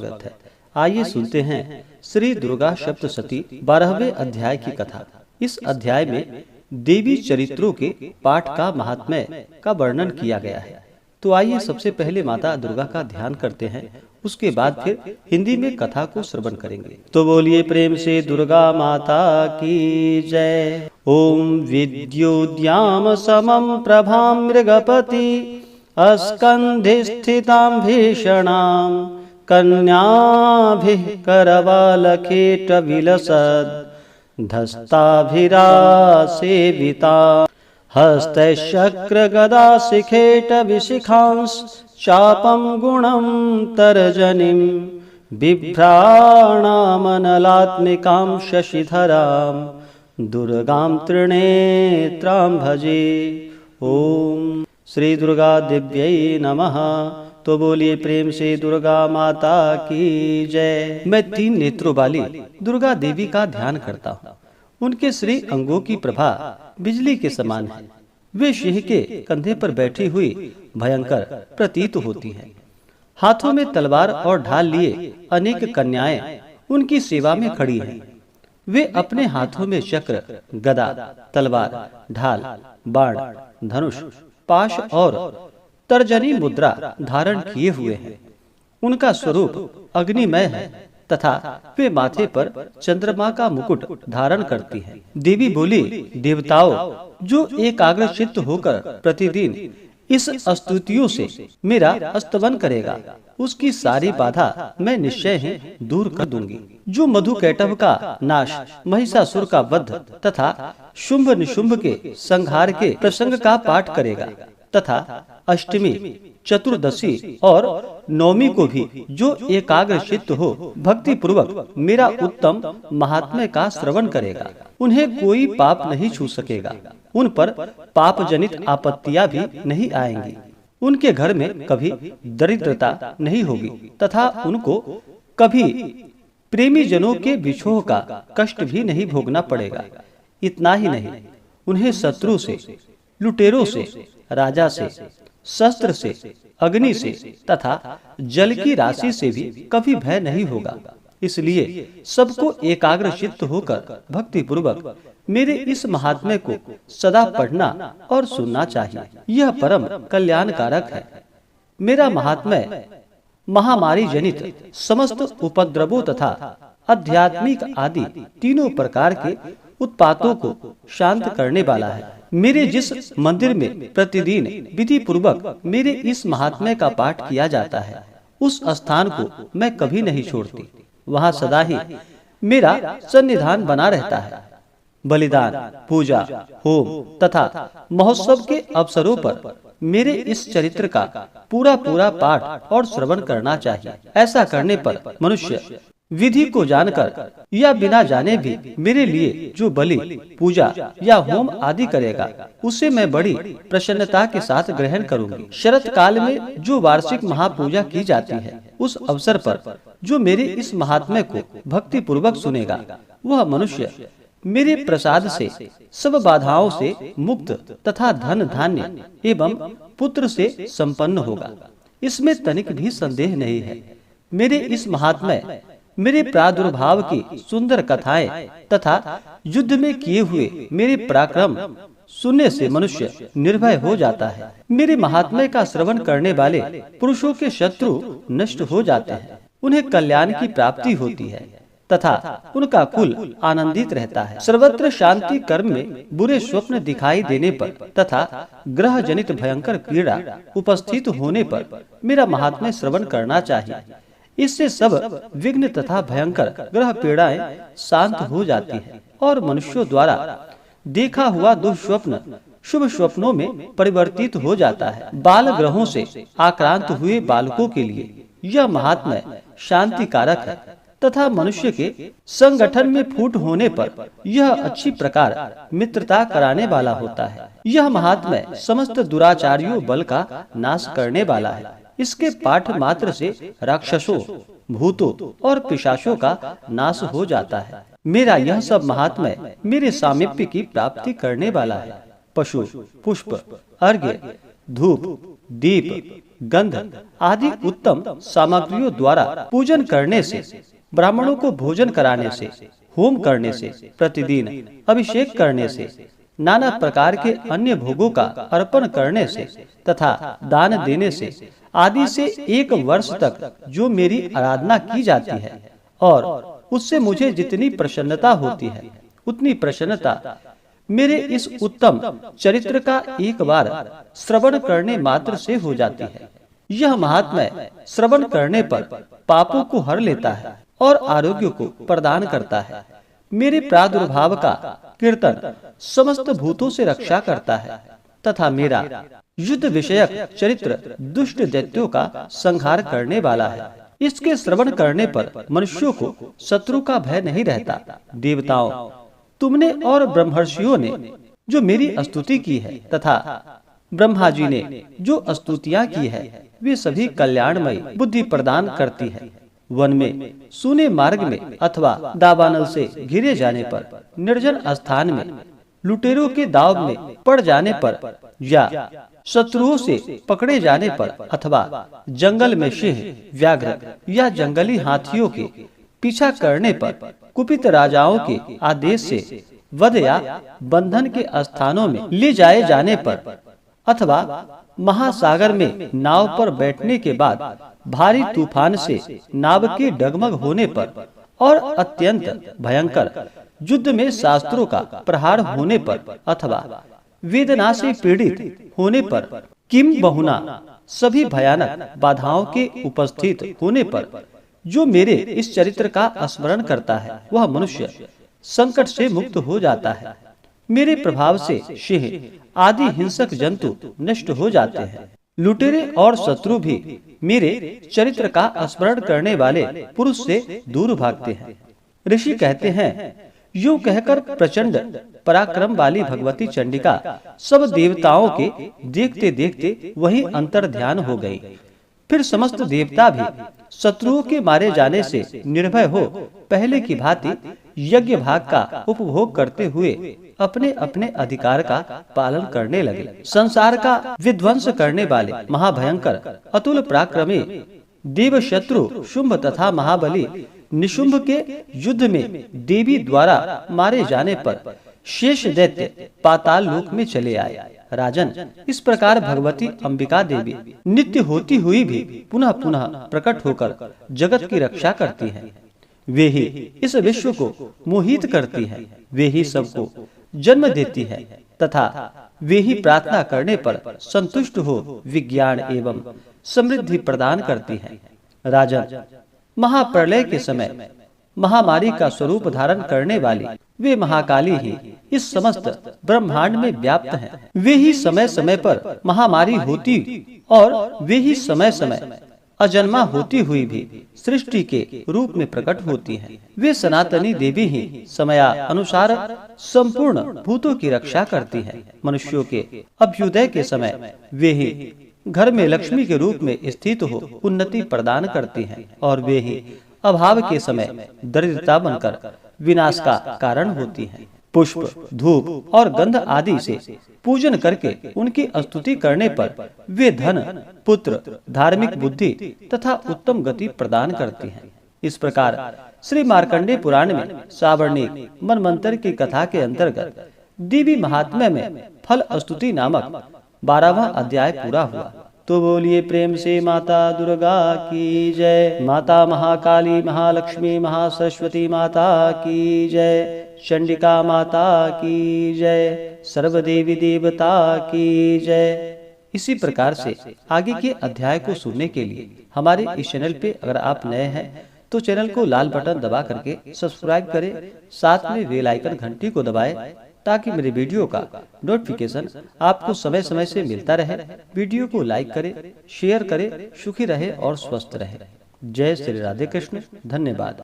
स्वागत है। आइए सुनते हैं श्री दुर्गा सप्तशती 12वें अध्याय की कथा। इस अध्याय में देवी चरित्रों के पाठ का महात्म्य का वर्णन किया गया है। तो आइए सबसे पहले माता दुर्गा का ध्यान करते हैं, उसके बाद फिर हिंदी में कथा को श्रवण करेंगे। तो बोलिए प्रेम से दुर्गा माता की जय। ओम विद्युद्याम समम प्रभाम मृगपति अस्कंधि स्थितां भीषणां कन्याभिः करवालकेट विलसद् धस्ताभिरा सेविता हस्तैश्चक्र गदा शिखेट विशिखांश चापं गुणं तर्जनीं बिभ्राणामनलात्मिकां शशिधरां दुर्गां त्रिनेत्रां भजे। ओम श्री दुर्गा दिव्यै नमः। तो बोलिए प्रेम से दुर्गा माता की जय। मैं 3 नेत्रों वाली दुर्गा देवी का ध्यान करता हूँ। उनके श्री अंगों की प्रभा बिजली के समान है। वे सिंह के कंधे पर बैठी हुई भयंकर प्रतीत होती हैं। हाथों में तलवार और ढाल लिए अनेक कन्याएं उनकी सेवा में खड़ी हैं। वे अपने हाथों में चक्र, गदा, तलवार, ढाल, बाण, धनुष, पाश और तर्जनी मुद्रा धारण किए हुए हैं। उनका स्वरूप अग्निमय है तथा वे माथे पर चंद्रमा का मुकुट धारण करती हैं। देवी बोली, देवताओं, जो एकाग्रचित्त होकर प्रतिदिन इस स्तुतियों से मेरा स्तवन करेगा, उसकी सारी बाधा मैं निश्चय ही दूर कर दूंगी। जो मधुकैटभ का नाश, महिषासुर का वध तथा शुंभ निशुंभ के संहार के प्रसंग का पाठ करेगा तथा अष्टमी, चतुर्दशी और नवमी को भी जो एकाग्र चित्त हो भक्ति पूर्वक मेरा उत्तम महात्म्य का श्रवण करेगा, उन्हें कोई पाप नहीं छू सकेगा। उन पर पाप जनित आपत्तियां भी नहीं आएंगी। उनके घर में कभी दरिद्रता नहीं होगी तथा उनको कभी प्रेमी जनों के विछोह का कष्ट भी नहीं भोगना पड़ेगा। इतना ही नहीं, उन्हें शत्रु से, लुटेरों से, राजा से, शस्त्र से, अग्नि से तथा जल की राशि से भी कभी भय नहीं होगा। इसलिए सबको एकाग्र चित्त होकर भक्ति पूर्वक मेरे इस महात्म्य को सदा पढ़ना और सुनना चाहिए। यह परम कल्याणकारक है। मेरा महात्म्य महामारी जनित समस्त उपद्रवों तथा आध्यात्मिक आदि तीनों प्रकार के उत्पातों को शांत करने वाला है। मेरे जिस मंदिर में प्रतिदिन विधि पूर्वक मेरे इस महात्म्य का पाठ किया जाता है, उस स्थान को मैं कभी नहीं छोड़ती। वहाँ सदा ही मेरा सन्निधान बना रहता है। बलिदान, पूजा, होम तथा महोत्सव के अवसरों पर मेरे इस चरित्र का पूरा पाठ और श्रवण करना चाहिए। ऐसा करने पर मनुष्य विधि को जानकर या बिना जाने भी मेरे लिए जो बलि, पूजा या होम आदि करेगा, उसे मैं बड़ी प्रसन्नता के साथ ग्रहण करूंगी। शरत काल में जो वार्षिक महापूजा की जाती है, उस अवसर पर जो मेरे इस महात्म्य को भक्ति पूर्वक सुनेगा, वह मनुष्य मेरे प्रसाद से सब बाधाओं से मुक्त तथा धन धान्य एवं पुत्र से संपन्न होगा। इसमें तनिक भी संदेह नहीं है। मेरे इस महात्म्य, मेरे प्रादुर्भाव की सुंदर कथाएं तथा युद्ध में किए हुए मेरे पराक्रम सुनने से मनुष्य निर्भय हो जाता है। मेरे महात्म्य का श्रवण करने वाले पुरुषों के शत्रु नष्ट हो जाते हैं। उन्हें कल्याण की प्राप्ति होती है तथा उनका कुल आनंदित रहता है। सर्वत्र शांति कर्म में बुरे स्वप्न दिखाई देने पर तथा ग्रह जनित भयंकर पीड़ा उपस्थित होने पर मेरा महात्म्य श्रवण करना चाहिए। इससे सब विघ्न तथा भयंकर ग्रह पीड़ाएं शांत हो जाती हैं और मनुष्यों द्वारा देखा हुआ दुष्स्वप्न शुभ स्वप्नों में परिवर्तित हो जाता है। बाल ग्रहों से आक्रांत हुए बालकों के लिए यह महात्म्य शांति कारक है तथा मनुष्य के संगठन में फूट होने पर यह अच्छी प्रकार मित्रता कराने वाला होता है। यह महात्म्य समस्त दुराचारियों बल का नाश करने वाला है। इसके पाठ मात्र से राक्षसों, भूतों और पिशाचों का नाश हो जाता है। मेरा यह सब महात्म्य मेरे सामीप्य की प्राप्ति करने वाला है। पशु, पुष्प, अर्घ्य, धूप, दीप, गंध आदि उत्तम सामग्रियों द्वारा पूजन करने से, ब्राह्मणों को भोजन कराने से, होम करने से, प्रतिदिन अभिषेक करने से, नाना प्रकार के अन्य भोगों का अर्पण करने से तथा दान देने से आदि से 1 वर्ष तक जो मेरी आराधना की जाती है और उससे मुझे जितनी प्रसन्नता होती है, उतनी प्रसन्नता मेरे इस उत्तम चरित्र का एक बार श्रवण करने मात्र से हो जाती है। यह महात्म्य श्रवण करने पर पापों को हर लेता है और आरोग्य को प्रदान करता है। मेरे प्रादुर्भाव का कीर्तन समस्त भूतों से रक्षा करता है तथा मेरा युद्ध विषयक चरित्र दुष्ट दैत्यों का संहार करने वाला है। इसके श्रवण करने पर मनुष्यों को शत्रु का भय नहीं रहता। देवताओं, तुमने और ब्रह्मर्षियों ने जो मेरी स्तुति की है तथा ब्रह्मा जी ने जो स्तुतियां की है, वे सभी कल्याणमयी बुद्धि प्रदान करती है। वन में, सूने मार्ग में अथवा दावानल से घिरे जाने पर, निर्जन स्थान में, लुटेरों के दाव में पड़ जाने पर या शत्रुओं से पकड़े जाने पर अथवा जंगल में सिंह, व्याघ्र या जंगली हाथियों के पीछा करने पर, कुपित राजाओं के आदेश से वध या बंधन के स्थानों में ले जाए जाने पर अथवा महासागर में नाव पर बैठने के बाद भारी तूफान से नाव के डगमग होने पर और अत्यंत भयंकर युद्ध में शास्त्रों का प्रहार होने पर अथवा वेदना से पीड़ित होने पर, किम बहुना सभी भयानक बाधाओं के उपस्थित होने पर जो मेरे इस चरित्र का स्मरण करता है, वह मनुष्य संकट से मुक्त हो जाता है। मेरे प्रभाव से सिंह आदि हिंसक जंतु नष्ट हो जाते हैं। लुटेरे और शत्रु भी मेरे चरित्र का स्मरण करने वाले पुरुष से दूर भागते हैं। ऋषि कहते हैं, यूं कहकर प्रचंड पराक्रम वाली भगवती चंडिका सब देवताओं के देखते देखते वहीं अंतर ध्यान हो गई। फिर समस्त देवता भी शत्रुओं के मारे जाने से निर्भय हो पहले की भांति यज्ञ भाग का उपभोग करते हुए अपने अपने अधिकार का पालन करने लगे। संसार का विध्वंस करने वाले महाभयंकर अतुल पराक्रमी देव शत्रु शुंभ तथा महाबली निशुंभ के युद्ध में देवी द्वारा मारे जाने पर शेष दैत्य पाताल लोक में चले आए। राजन, इस प्रकार भगवती अंबिका देवी नित्य होती हुई भी पुनः पुनः प्रकट होकर जगत की रक्षा करती हैं। वे ही इस विश्व को मोहित करती हैं, वे ही सबको जन्म देती है तथा वे ही प्रार्थना करने पर संतुष्ट हो विज्ञान एवं समृद्धि प्रदान करती हैं। राजन, महाप्रलय के समय महामारी का स्वरूप धारण करने वाली वे महाकाली ही इस समस्त ब्रह्मांड में व्याप्त हैं। वे ही समय समय पर महामारी होती और वे ही समय समय अजन्मा होती हुई भी सृष्टि के रूप में प्रकट होती हैं। वे सनातनी देवी ही समयानुसार संपूर्ण भूतों की रक्षा करती हैं। मनुष्यों के अभ्युदय के समय वे ही घर में लक्ष्मी के रूप में स्थित हो उन्नति प्रदान करती हैं और वे ही अभाव के समय दरिद्रता बनकर विनाश का कारण होती हैं। पुष्प, धूप और गंध आदि से पूजन करके उनकी स्तुति करने पर वे धन, पुत्र, धार्मिक बुद्धि तथा उत्तम गति प्रदान करती हैं। इस प्रकार श्री मार्कंडेय पुराण में सावर्णिक मनमंत्र की कथा के अंतर्गत देवी महात्म्य में फल स्तुति नामक 12वां अध्याय पूरा हुआ। तो बोलिए प्रेम से माता दुर्गा की जय, माता महाकाली, महालक्ष्मी, महासरस्वती माता की जय, चंडिका माता की जय, सर्वदेवी देवता की जय। इसी प्रकार से आगे के अध्याय को सुनने के लिए हमारे इस चैनल पे अगर आप नए हैं तो चैनल को लाल बटन दबा करके सब्सक्राइब करें, साथ में बेल आइकन घंटी को दबाएं ताकि मेरे वीडियो का नोटिफिकेशन आपको समय समय से मिलता रहे। वीडियो को लाइक करें, शेयर करें, सुखी रहे और स्वस्थ रहे। जय श्री राधे कृष्ण। धन्यवाद।